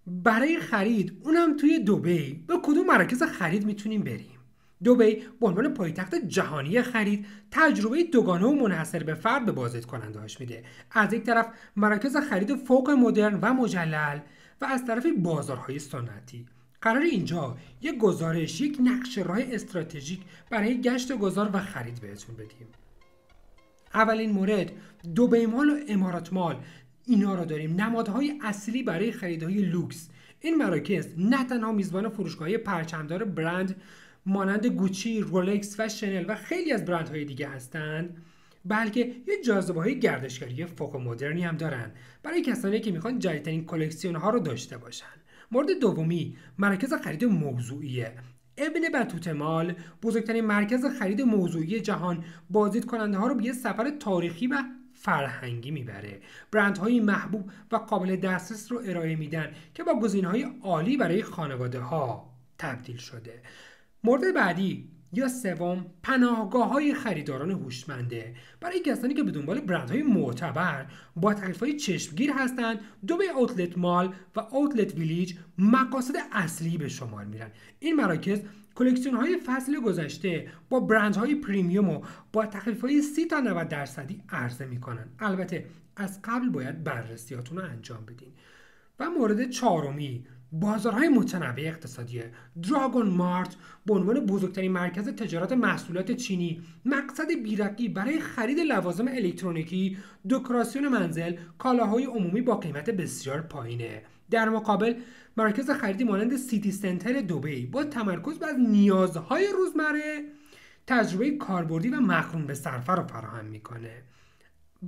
برای خرید اونم توی دبی به کدوم مراکز خرید میتونیم بریم؟ دبی به عنوان پایتخت جهانی خرید تجربه دوگانه و منحصر به فرد به بازدیدکننده‌هاش میده. از یک طرف مراکز خرید فوق مدرن و مجلل و از طرف بازارهای سنتی. قرار اینجا یک گزارش، یک نقشه راه استراتژیک برای گشت گذار و خرید بهتون بدیم. اولین مورد دبی مال و امارات مال، اینا رو داریم، نمادهای اصلی برای خریدهای لوکس. این مراکز نه تنها میزبان فروشگاه‌های پرچمدار برند مانند گوچی، رولکس و شنل و خیلی از برندهای دیگه هستند، بلکه یه جاذبه‌های گردشگری فوق مدرنی هم دارن برای کسانی که میخوان جدیدترین کلکسیون ها رو داشته باشن. مورد دومی مراکز خرید موضوعیه. ابن بطوطه مال، بزرگترین مرکز خرید موضوعی جهان، بازدید کننده ها رو به یه سفر تاریخی و فرهنگی میبره. برندهای محبوب و قابل دسترس رو ارائه میدن که با گزینه‌های عالی برای خانواده ها تبدیل شده. مورد بعدی یا سوم پناهگاه‌های خریداران هوشمنده. برای کسانی که به دنبال برندهای معتبر با تخفیف‌های چشمگیر هستند، دبی اوتلت مال و اوتلت ویلیج مقاصد اصلی به شمار میرن. این مراکز کلکسیون‌های فصل گذشته با برندهای پریمیوم و با تخفیف‌های 30 تا 90% عرضه میکنن. البته از قبل باید بررسیاتون رو انجام بدین. و مورد چهارمی بازارهای متنوع اقتصادی. دراگون مارت به عنوان بزرگترین مرکز تجارت محصولات چینی، مقصد بی‌رقیب برای خرید لوازم الکترونیکی، دکوراسیون منزل، کالاهای عمومی با قیمت بسیار پایینه. در مقابل مرکز خریدی مانند سیتی سنتر دبی با تمرکز بر نیازهای روزمره تجربه کاربردی و مقرون به صرفه رو فراهم میکنه.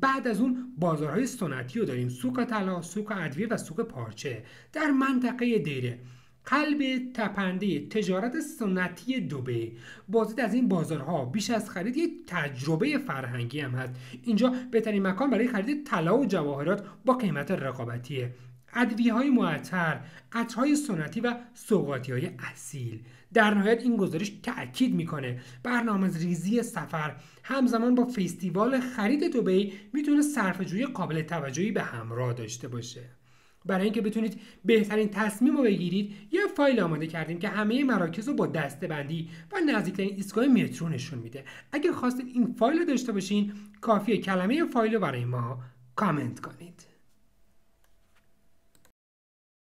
بعد از اون بازارهای سنتی رو داریم، سوق طلا، سوق ادویه و سوق پارچه در منطقه دیره، قلب تپنده تجارت سنتی دبی. بازدید از این بازارها بیش از خرید یک تجربه فرهنگی هم هست. اینجا بهترین مکان برای خرید طلا و جواهرات با قیمت رقابتیه. ادویه‌های معطر، عطرهای سنتی و سوغاتی‌های اصیل. در نهایت این گزارش تأکید میکنه برنامه‌ریزی سفر همزمان با فستیوال خرید دبی میتونه صرفه‌جویی قابل توجهی به همراه داشته باشه. برای اینکه بتونید بهترین تصمیم رو بگیرید یه فایل آماده کردیم که همه مراکز رو با دسته‌بندی و نزدیکترین ایستگاه مترو نشون میده. اگه خواستید این فایل رو داشته باشین کافیه کلمه فایل رو برای ما کامنت کنید.